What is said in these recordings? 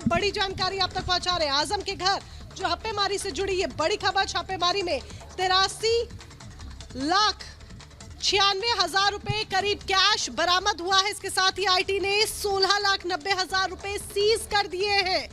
बड़ी जानकारी आप तक पहुंचा रहे हैं। आजम के घर जो छापेमारी से जुड़ी ये बड़ी खबर, छापेमारी में 83,96,000 रुपए करीब कैश बरामद हुआ है। इसके साथ ही आईटी ने 16,90,000 रुपए सीज कर दिए हैं।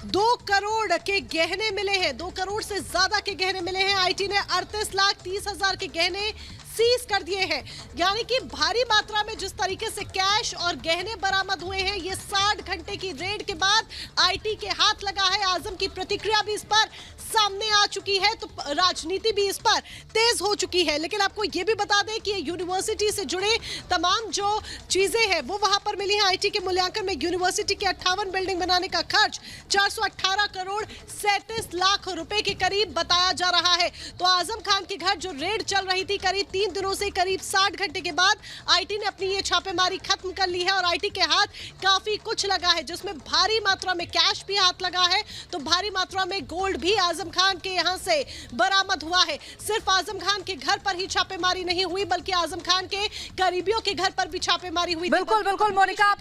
2 करोड़ के गहने मिले हैं, 2 करोड़ से ज्यादा के गहने मिले हैं। आईटी ने 38,30,000 के गहने सीज कर दिए हैं। यानी कि भारी मात्रा में जिस तरीके से कैश और गहने बरामद हुए हैं, ये 60 घंटे की रेड के बाद आईटी के हाथ लगा है। आजम की प्रतिक्रिया भी इस पर सामने आ चुकी है, तो राजनीति भी इस पर तेज हो चुकी है। लेकिन आपको ये भी बता दें कि यूनिवर्सिटी से जुड़े तमाम जो चीजें हैं वो वहां पर मिली हैं। आईटी के मूल्यांकन में यूनिवर्सिटी की 58 बिल्डिंग बनाने का खर्च 418 करोड़ 37 लाख रुपए के करीब बताया जा रहा है। तो आजम खान के घर जो रेड चल रही थी करीब 3 दिनों से, करीब 60 घंटे के बाद आईटी ने अपनी ये छापेमारी खत्म कर ली है और आईटी के हाथ काफी कुछ लगा है, जिसमें भारी मात्रा में कैश भी हाथ लगा है, तो भारी मात्रा में गोल्ड भी आजम खान के यहां से बरामद हुआ है। सिर्फ आजम खान के घर पर ही छापेमारी नहीं हुई, बल्कि आजम खान के करीबियों के घर पर भी छापेमारी हुई। बिल्कुल बिल्कुल मोनिका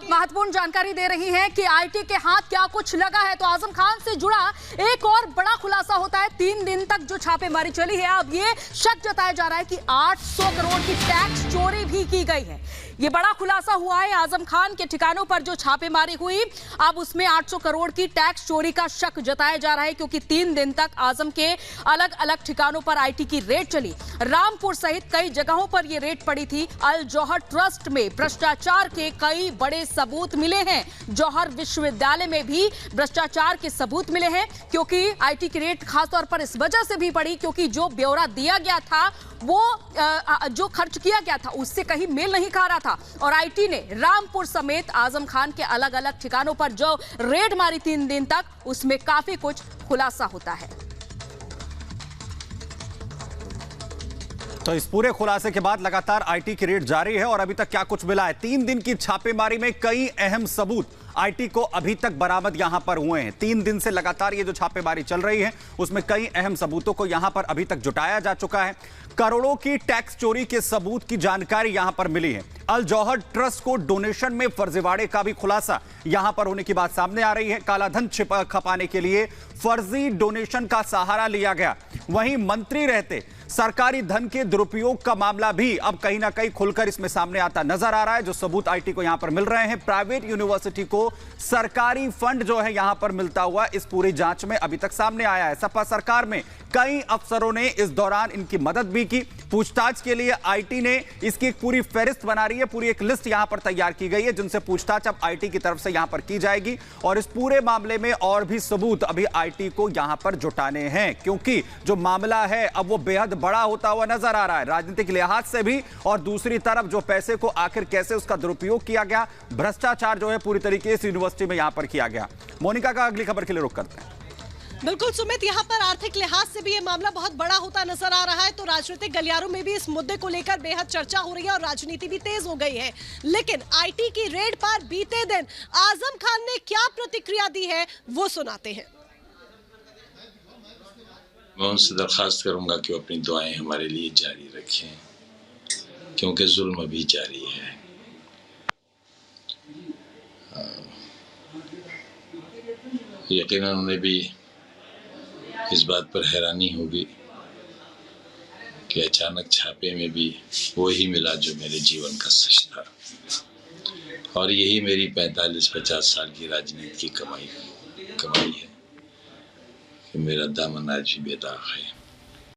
महत्वपूर्ण जानकारी दे रही है कि आईटी के हाथ क्या कुछ लगा है। तो आजम खान से जुड़ा एक और बड़ा खुलासा होता है। 3 दिन तक जो छापेमारी चली है, अब ये शक जताया जा रहा है कि 800 करोड़ की टैक्स चोरी भी की गई है। ये बड़ा खुलासा हुआ है। आजम खान के ठिकानों पर जो छापेमारी हुई, अब उसमें 800 करोड़ की टैक्स चोरी का शक जताया जा रहा है, क्योंकि 3 दिन तक आजम के अलग अलग ठिकानों पर आईटी की रेड चली। रामपुर सहित कई जगहों पर यह रेड पड़ी थी। अल जौहर ट्रस्ट में भ्रष्टाचार के कई बड़े सबूत मिले हैं। जौहर विश्वविद्यालय में भी भ्रष्टाचार के सबूत मिले हैं, क्योंकि आईटी की रेड खासतौर पर इस वजह से भी पड़ी क्योंकि जो ब्यौरा दिया गया था, वो जो खर्च किया गया था उससे कहीं मेल नहीं खा रहा था। और आईटी ने रामपुर समेत आजम खान के अलग अलग ठिकानों पर जो रेड मारी 3 दिन तक, उसमें काफी कुछ खुलासा होता है। तो इस पूरे खुलासे के बाद लगातार आईटी की रेड जारी है और अभी तक क्या कुछ मिला है। 3 दिन की छापेमारी में कई अहम सबूत आईटी को अभी तक बरामद यहां पर हुए हैं। 3 दिन से लगातार ये जो छापेमारी चल रही है, उसमें कई अहम सबूतों को यहां पर अभी तक जुटाया जा चुका है। करोड़ों की टैक्स चोरी के सबूत की जानकारी यहां पर मिली है। अल जौहर ट्रस्ट को डोनेशन में फर्जीवाड़े का भी खुलासा यहां पर होने की बात सामने आ रही है। कालाधन खपाने के लिए फर्जी डोनेशन का सहारा लिया गया। वहीं मंत्री रहते सरकारी धन के दुरुपयोग का मामला भी अब कहीं ना कहीं खुलकर इसमें सामने आता नजर आ रहा है। जो सबूत आईटी को यहां पर मिल रहे हैं, प्राइवेट यूनिवर्सिटी को सरकारी फंड जो है यहां पर मिलता हुआ इस पूरी जांच में अभी तक सामने आया है। सपा सरकार में कई अफसरों ने इस दौरान इनकी मदद भी की। पूछताछ के लिए आईटी ने इसकी एक पूरी फेहरिस्त बना रही है, पूरी एक लिस्ट यहां पर तैयार की गई है, जिनसे पूछताछ अब आईटी की तरफ से यहां पर की जाएगी। और इस पूरे मामले में और भी सबूत अभी आईटी को यहां पर जुटाने हैं, क्योंकि जो मामला है अब वो बेहद बड़ा होता हुआ नजर आ रहा है, राजनीतिक लिहाज से भी। और दूसरी तरफ जो पैसे को आखिर कैसे उसका दुरुपयोग किया गया, भ्रष्टाचार जो है पूरी तरीके से यूनिवर्सिटी में यहां पर किया गया। मोनिका का अगली खबर के लिए रुख करते हैं। बिल्कुल सुमित, यहाँ पर आर्थिक लिहाज से भी ये मामला बहुत बड़ा होता नजर आ रहा है। तो राजनीतिक गलियारों में भी इस मुद्दे को लेकर बेहद चर्चा हो रही है और राजनीति भी तेज हो गई है। लेकिन आईटी की रेड पर बीते दिन आजम खान ने क्या प्रतिक्रिया दी है, वो सुनाते हैं। मैं उनसे दरखास्त करूंगा कि वो अपनी दुआएं हमारे लिए जारी रखें, क्योंकि जुल्म अभी जारी है। यकीनन उन्हें भी इस बात पर हैरानी होगी कि अचानक छापे में भी वही मिला जो मेरे जीवन का सच था। और यही मेरी 45-50 साल की राजनीति की कमाई है कि मेरा दामन आज भी बेदाग है।